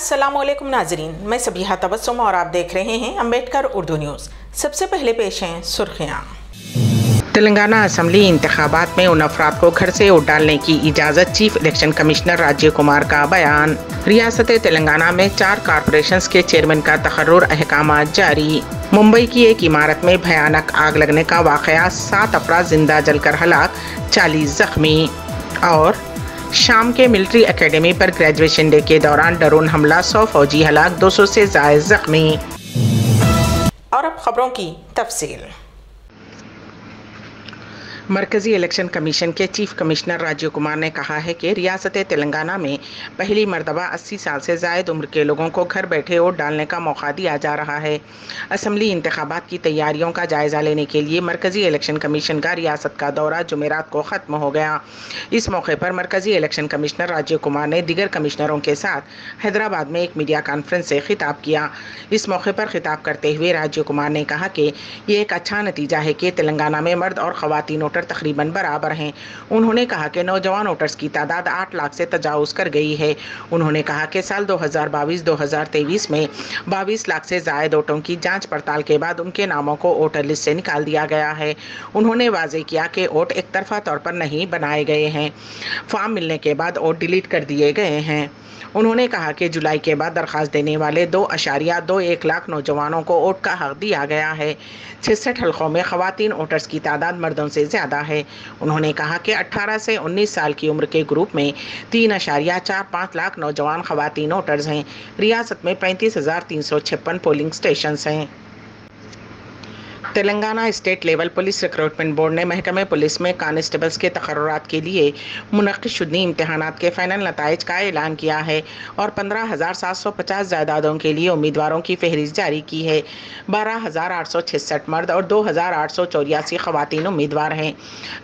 अस्सलामुअलैकुम नाजरीन, मैं सबिहा तबस्सुम और आप देख रहे हैं अम्बेडकर उर्दू न्यूज़। सबसे पहले पेश हैं सुर्खियाँ। तेलंगाना असम्बली इंतखाबात में उन अफराद को घर से वोट डालने की इजाज़त, chief election commissioner Rajeev Kumar का बयान। रियासत तेलंगाना में 4 कॉरपोरेशंस के चेयरमैन का तकर्रुर, अहकामात जारी। मुंबई की एक इमारत में भयानक आग लगने का वाक़या, 7 अफराद जिंदा जलकर हलाक, 40 जख्मी। और शाम के मिलिट्री एकेडमी पर ग्रेजुएशन डे के दौरान ड्रोन हमला, 100 फौजी हलाक, 200 से ज़ायद जख्मी। और अब खबरों की तफसील। मरकज़ी इलेक्शन कमीशन के चीफ कमिश्नर राजीव कुमार ने कहा है कि रियासत तेलंगाना में पहली मरतबा 80 साल से ज़ायद उम्र के लोगों को घर बैठे वोट डालने का मौका दिया जा रहा है। असम्बली इंतखाबात की तैयारियों का जायज़ा लेने के लिए मरकज़ी इलेक्शन कमीशन का रियासत का दौरा जुमेरात को ख़त्म हो गया। इस मौके पर मरकज़ी इलेक्शन कमिश्नर राजीव कुमार ने दीगर कमिश्नरों के साथ हैदराबाद में एक मीडिया कॉन्फ्रेंस से खिताब किया। इस मौके पर खिताब करते हुए राजीव कुमार ने कहा कि ये एक अच्छा नतीजा है कि तेलंगाना में मर्द और ख़वातीन वोटर तकरीबन बराबर हैं। उन्होंने कहा कि नौजवान वोटर्स की तादाद 8 लाख से तजावुज़ कर गई है। उन्होंने कहा कि साल 2022-2023 में 22 लाख से ज़ायद वोटों की जांच पड़ताल के बाद उनके नामों को वोटर लिस्ट से निकाल दिया गया है। उन्होंने वाज़ेह किया कि वोट एक तरफा तौर पर नहीं बनाए गए हैं, फॉर्म मिलने के बाद वोट डिलीट कर दिए गए हैं। उन्होंने कहा कि जुलाई के बाद दरख्वास्त देने वाले 2.21 लाख नौजवानों को वोट का हक दिया गया है। 66 हल्कों में ख़वातीन वोटर्स की तादाद मर्दों से ज़्यादा है। उन्होंने कहा कि 18 से 19 साल की उम्र के ग्रुप में 3.45 लाख नौजवान ख़वातीन वोटर्स हैं। रियासत में 35,356 पोलिंग स्टेशंस हैं। Telangana state level police recruitment board ने महकमे पुलिस में कांस्टेबल्स के तकर्रुरात के लिए मुनक़्क़िद शुदनी इम्तहानात के फ़ाइनल नताइज का ऐलान किया है और 15,750 जायदादों के लिए उम्मीदवारों की फहरिस्त जारी की है। 12,866 मर्द और 2,884 ख़वातीन उम्मीदवार हैं।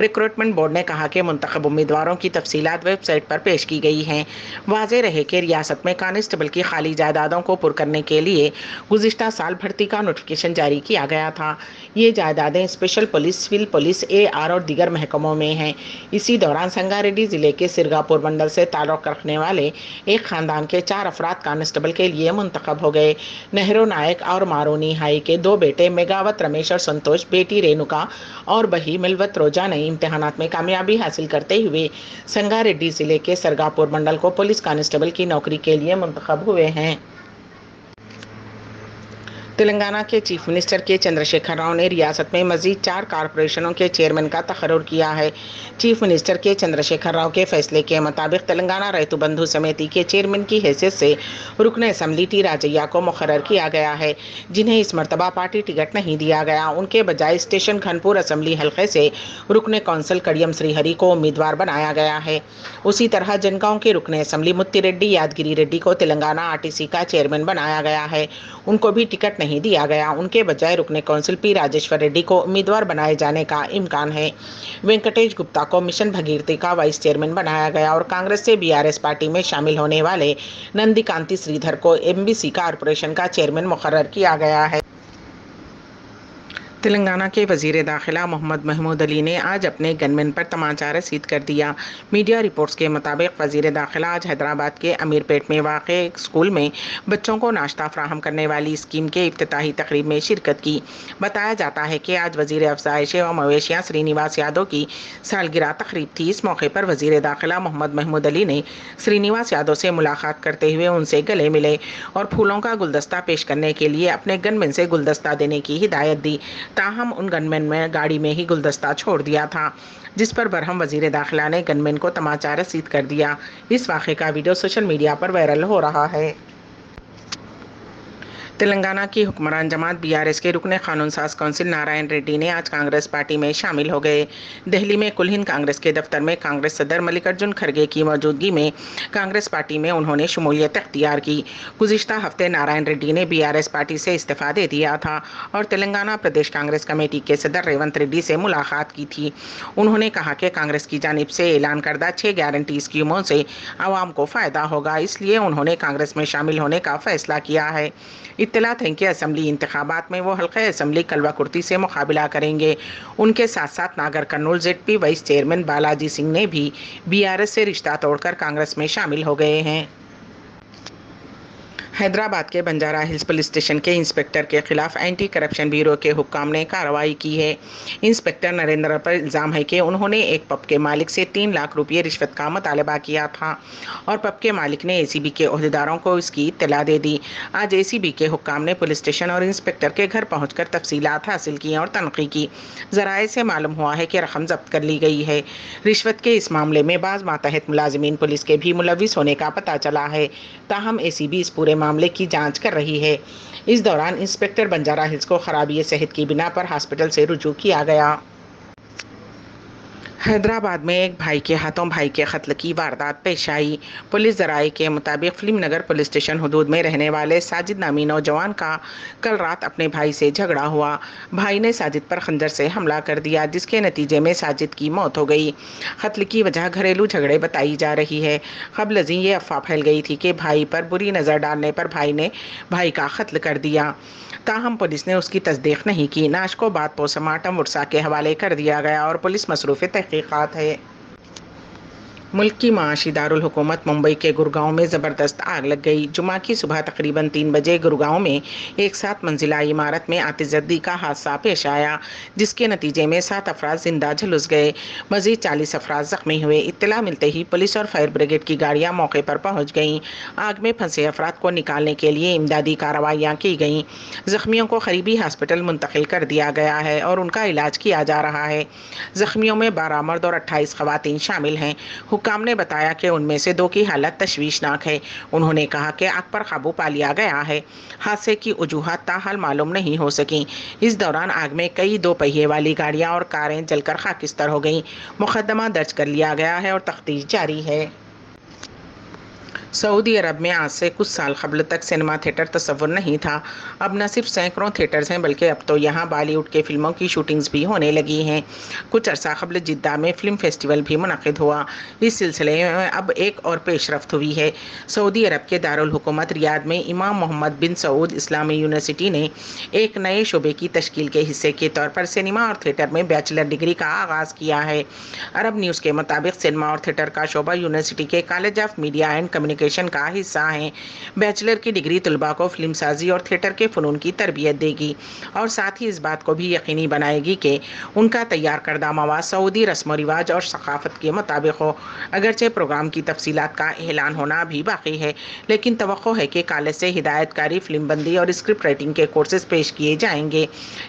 रिक्रूटमेंट बोर्ड ने कहा कि मुंतखब उम्मीदवारों की तफसीलात वेबसाइट पर पेश की गई हैं। वाज़ेह रहे कि रियासत में कांस्टेबल की खाली जायदादों को पुर करने के लिए गुज़िश्ता साल भर्ती का नोटिफिकेशन जारी किया गया था। ये जायदादें special police, civil police, AR और दीगर महकमों में हैं। इसी दौरान संगारेड्डी ज़िले के सिरगापुर मंडल से ताल्लुक़ रखने वाले एक ख़ानदान के 4 अफराद कांस्टेबल के लिए मुंतखब हो गए। नेहरू नायक और मारोनी हाई के 2 बेटे मेघावत रमेश और संतोष, बेटी रेणुका और बही मिलवत रोजा ने इम्तहानात में कामयाबी हासिल करते हुए संगारेड्डी ज़िले के सिरगापुर मंडल को पुलिस कांस्टेबल की नौकरी के लिए मुंतखब हुए हैं। तेलंगाना के चीफ मिनिस्टर के चंद्रशेखर राव ने रियासत में मज़ीद 4 कॉरपोरेशनों के चेयरमैन का तकर्रुर किया है। चीफ मिनिस्टर के चंद्रशेखर राव के फैसले के मुताबिक तेलंगाना रैतु बंधु समिति के चेयरमैन की हैसियत से रुकन असम्बली टी राजैया को मुकर्रर किया गया है, जिन्हें इस मरतबा पार्टी टिकट नहीं दिया गया। उनके बजाय स्टेशन खनपुर असम्बली हल्के से रुकन कौंसल कड़ियम श्रीहरि को उम्मीदवार बनाया गया है। उसी तरह जनगांव के रुकन असम्बली मुत्ती रेड्डी यादगिरी रेड्डी को तेलंगाना RTC का चेयरमैन बनाया गया है। उनको भी टिकट नहीं दिया गया। उनके बजाय रुकने कौंसिल P राजेश्वर रेड्डी को उम्मीदवार बनाए जाने का इम्कान है। वेंकटेश गुप्ता को मिशन भगीरथी का वाइस चेयरमैन बनाया गया और कांग्रेस से BRS पार्टी में शामिल होने वाले नंदिकांति श्रीधर को MBC कॉरपोरेशन का चेयरमैन मुकर्रर किया गया है। तेलंगाना के वज़ीर दाखिला मोहम्मद महमूद अली ने आज अपने गनमैन पर तमाचा रसीद कर दिया। मीडिया रिपोर्ट्स के मुताबिक वज़ीर दाखिला आज हैदराबाद के अमीरपेट में वाक़े एक स्कूल में बच्चों को नाश्ता फ्राहम करने वाली स्कीम के इफ्तिताही तकरीब में शिरकत की। बताया जाता है कि आज वज़ीर अफ़ज़ाइश व मवेशियाँ श्रीनिवास यादव की सालगिरह तकरीब थी। इस मौके पर वज़ीर दाखिला मोहम्मद महमूद अली ने श्रीनिवास यादव से मुलाकात करते हुए उनसे गले मिले और फूलों का गुलदस्ता पेश करने के लिए अपने गनमैन से गुलदस्ता देने की हिदायत दी। ताहम उन गनमैन में गाड़ी में ही गुलदस्ता छोड़ दिया था, जिस पर बरहम वज़ीर दाखिला ने गनमैन को तमाचा रसीद कर दिया। इस वाक़े का वीडियो सोशल मीडिया पर वायरल हो रहा है। तेलंगाना की हुक्मरान जमात BRS के रुकने कानून साज कौंसिल नारायण रेड्डी ने आज कांग्रेस पार्टी में शामिल हो गए। दिल्ली में कुल हिंद कांग्रेस के दफ्तर में कांग्रेस सदर मल्लिकार्जुन खड़गे की मौजूदगी में कांग्रेस पार्टी में उन्होंने शमूलियत अख्तियार की। गुज़िश्ता हफ्ते नारायण रेड्डी ने BRS पार्टी से इस्तीफ़ा दे दिया था और तेलंगाना प्रदेश कांग्रेस कमेटी के सदर रेवंत रेड्डी से मुलाकात की थी। उन्होंने कहा कि कांग्रेस की जानिब से ऐलान करदा 6 गारंटी स्कीमों से आवाम को फ़ायदा होगा, इसलिए उन्होंने कांग्रेस में शामिल होने का फ़ैसला किया है। इत्तलात है कि असम्बली इंतखाबात में वो हल्का असम्बली कलवा कुर्ती से मुकाबला करेंगे। उनके साथ साथ नागर Kurnool ZP vice chairman Balaji Singh ने भी BRS से रिश्ता तोड़कर कांग्रेस में शामिल हो गए हैं। हैदराबाद के बंजारा हिल्स पुलिस स्टेशन के इंस्पेक्टर के खिलाफ एंटी करप्शन ब्यूरो के हुक्काम ने कार्रवाई की है। इंस्पेक्टर नरेंद्र पर इल्ज़ाम है कि उन्होंने एक पब के मालिक से 3 लाख रुपये रिश्वत का मुतालबा किया था और पब के मालिक ने एसीबी के ओहदेदारों को इसकी इत्तला दे दी। आज एसीबी के हुक्काम ने पुलिस स्टेशन और इंस्पेक्टर के घर पहुंचकर तफसीलात हासिल की और तनक़ी की। ज़राए से मालूम हुआ है कि रकम जब्त कर ली गई है। रिश्वत के इस मामले में बाज़ मातहत मुलाजिमीन पुलिस के भी मुलविस होने का पता चला है। ताहम एसीबी इस पूरे मामले की जांच कर रही है। इस दौरान इंस्पेक्टर बंजारा हिल्स को खराबी सेहत की बिना पर हॉस्पिटल से रुजू किया गया। हैदराबाद में एक भाई के हाथों भाई के कत्ल की वारदात पेश आई। पुलिस ज़राए के मुताबिक फिल्म नगर पुलिस स्टेशन हदूद में रहने वाले साजिद नामी नौजवान का कल रात अपने भाई से झगड़ा हुआ। भाई ने साजिद पर खंजर से हमला कर दिया, जिसके नतीजे में साजिद की मौत हो गई। कत्ल की वजह घरेलू झगड़े बताई जा रही है। क़ब्ल अज़ीं ये अफवाह फैल गई थी कि भाई पर बुरी नज़र डालने पर भाई ने भाई का कत्ल कर दिया। ताहम पुलिस ने उसकी तस्दीक नहीं की। नाश को बाद पोस्टमार्टम वर्सा के हवाले कर दिया गया और पुलिस मसरूफ़ तहक़ीक़ात है। मुल्क की माशी दारुल हुकूमत मुंबई के गुड़गांव में ज़बरदस्त आग लग गई। जुमा की सुबह तकरीबन 3 बजे गुड़गांव में एक 7 मंजिला इमारत में आतिशबाज़ी का हादसा पेश आया, जिसके नतीजे में 7 अफराद जिंदा झुलस गए। मज़ीद 40 अफराद ज़ख्मी हुए। इत्तला मिलते ही पुलिस और फायर ब्रिगेड की गाड़ियां मौके पर पहुंच गईं। आग में फंसे अफराद को निकालने के लिए इमदादी कार्रवाइयाँ की गईं। ज़ख्मियों को करीबी हॉस्पिटल मुंतकिल कर दिया गया है और उनका इलाज किया जा रहा है। ज़ख्मियों में 12 मर्द और 28 ख़वातीन शामिल हैं। हुक्काम ने बताया कि उनमें से 2 की हालत तशवीशनाक है। उन्होंने कहा कि आग पर काबू पा लिया गया है। हादसे की वजूहात ताहाल मालूम नहीं हो सकी। इस दौरान आग में कई 2 पहिए वाली गाड़ियां और कारें जलकर खाकिस्तर हो गईं। मुकदमा दर्ज कर लिया गया है और तफ्तीश जारी है। सऊदी अरब में आज से कुछ साल कबल तक सिनेमा थिएटर तस्वुर नहीं था। अब न सिर्फ सैकड़ों थिएटर्स हैं, बल्कि अब तो यहाँ बॉलीवुड के फिल्मों की शूटिंग्स भी होने लगी हैं। कुछ अरसा कबल जिद्दा में फिल्म फेस्टिवल भी मुनक़िद हुआ। इस सिलसिले में अब एक और पेशरफ्त हुई है। सऊदी अरब के दारुल हुकूमत रियाद में इमाम मोहम्मद बिन सऊद इस्लामी यूनिवर्सिटी ने एक नए शोबे की तश्कील के हिस्से के तौर पर सिनेमा और थिएटर में बैचलर डिग्री का आगाज़ किया है। अरब न्यूज़ के मुताबिक सिनेमा और थिएटर का शोबा यूनिवर्सिटी के college of media and communication का हिस्सा है। बैचलर की डिग्री तुलबा को फिल्म साजी और थिएटर के फ़नून की तरबियत देगी और साथ ही इस बात को भी यकीनी बनाएगी कि उनका तैयार करदा मवाद सऊदी रस्म व रिवाज और सकाफत के मुताबिक हो। अगरचे प्रोग्राम की तफसीलात का ऐलान होना अभी बाकी है, लेकिन तवक्को है कि कॉलेज से हिदायतकारी, फिल्म बंदी और स्क्रिप्ट राइटिंग के कोर्सेज पेश किए जाएंगे,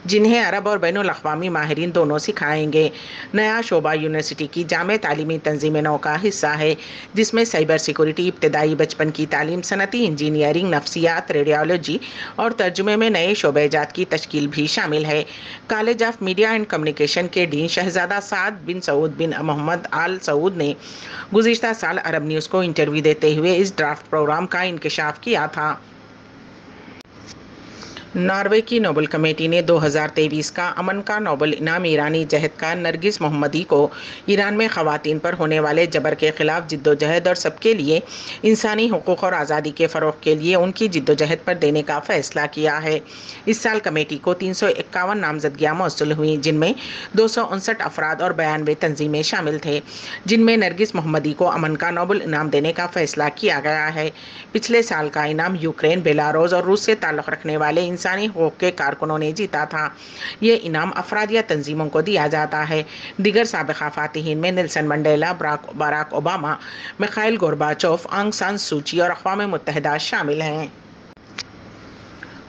जिन्हें अरब और बैनुल अक़वामी माहिरीन दोनों सिखाएंगे। नया शोबा यूनिवर्सिटी की जामे तालीमी तंजीम नौ का हिस्सा है, जिसमें साइबर सिक्योरिटी, इब्तदाई बचपन की तालीम, सनती इंजीनियरिंग, नफ्सियात, रेडियोलॉजी और तर्जुमे में नए शोबेजात की तश्कील भी शामिल है। College of media and communication के डीन शहजादा साद बिन सऊद बिन मोहम्मद आल सऊद ने गुज़िश्ता साल अरब न्यूज़ को इंटरव्यू देते हुए इस ड्राफ्ट प्रोग्राम का इंकशाफ किया था। नॉर्वे की नोबल कमेटी ने 2023 का अमन का नोबल इनाम ईरानी जहदकार नरगिस मोहम्मदी को ईरान में ख़वातीन पर होने वाले जबर के ख़िलाफ़ जिद्दोजहद और सबके लिए इंसानी हुकूक़ और आज़ादी के फ़रोग़ के लिए उनकी जिद्दोजहद पर देने का फ़ैसला किया है। इस साल कमेटी को 351 नामज़दगियाँ मौसूल हुई, जिनमें 259 अफराद और 92 तंजीमें शामिल थे, जिनमें नरगिस मोहम्मदी को अमन का नोबल इनाम देने का फ़ैसला किया गया है। पिछले साल का इनाम यूक्रेन, बेलारूस और रूस से ताल्लुक़ रखने वाले इंसानी हुकूक़ के कारकुनों ने जीता था। ये इनाम अफराद या तंजीमों को दिया जाता है। दिगर साबिक़ा फ़ातिहीन में Nelson Mandela, Barack Obama, Mikhail Gorbachev, Aung San सूची और अक़वाम मुत्तहिदा शामिल हैं।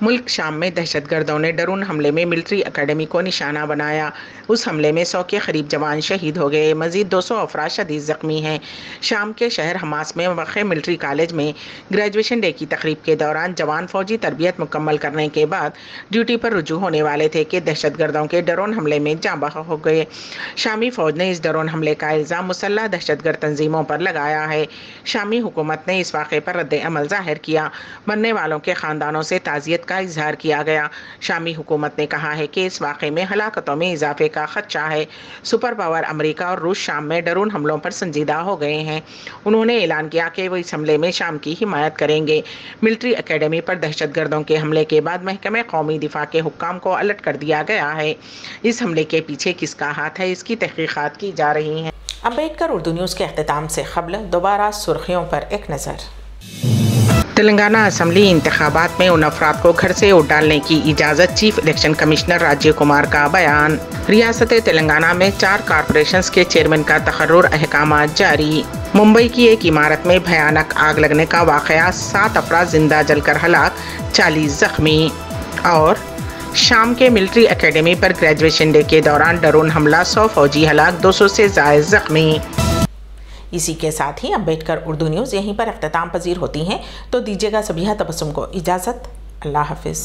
मुल्क शाम में दहशतगर्दों ने ड्रोन हमले में मिलिट्री अकेडमी को निशाना बनाया। उस हमले में 100 के करीब जवान शहीद हो गए। मज़ीद 200 अफराद शदीद ज़ख्मी हैं। शाम के शहर हमास में वाक़ मिलिट्री कॉलेज में ग्रेजुएशन डे की तकरीब के दौरान जवान फ़ौजी तरबियत मुकम्मल करने के बाद ड्यूटी पर रुजू होने वाले थे कि दहशतगर्दों के ड्रोन हमले में जाँ बहक हो गए। शामी फ़ौज ने इस ड्रोन हमले का इल्ज़ाम मुसल्लह दहशतगर्द तंजीमों पर लगाया है। शामी हुकूमत ने इस वाक़े पर रद्द अमल ज़ाहिर किया। मरने वालों के ख़ानदानों से ताज़ियत का इजहार किया गया। शामी हुकूमत ने कहा है कि इस वाक़े में हलाकतों में इजाफे का खदशा है। सुपर पावर अमेरिका और रूस शाम में ड्रोन हमलों पर संजीदा हो गए हैं। उन्होंने ऐलान किया कि वो इस हमले में शाम की हिमायत करेंगे। मिलिट्री अकेडमी पर दहशतगर्दों के हमले के बाद महकमे कौमी दिफा के हुक्काम को अलर्ट कर दिया गया है। इस हमले के पीछे किसका हाथ है, इसकी तहकीकात की जा रही हैं। अम्बेडकर उर्दू न्यूज़ के अख्तिताम से क़ब्ल दोबारा सुर्खियों पर एक नज़र। तेलंगाना असम्बली इंतखाबात में उन अफराद को घर से वोट डालने की इजाज़त, chief election commissioner Rajeev Kumar का बयान। रियासत तेलंगाना में 4 कॉरपोरेशंस के चेयरमैन का तकर्रुर, अहकामात जारी। मुंबई की एक इमारत में भयानक आग लगने का वाक़या, 7 अफराद जिंदा जलकर हलाक, 40 जख्मी। और शाम के मिलिट्री एकेडमी पर ग्रेजुएशन डे के दौरान ड्रोन हमला, 100 फौजी हलाक, 200 से ज़ायद जख्मी। इसी के साथ ही अम्बेडकर उर्दू न्यूज़ यहीं पर अख्ताम पजीर होती हैं, तो दीजिएगा सबिहा तबस्सुम को इजाज़त। अल्लाह हाफिज़।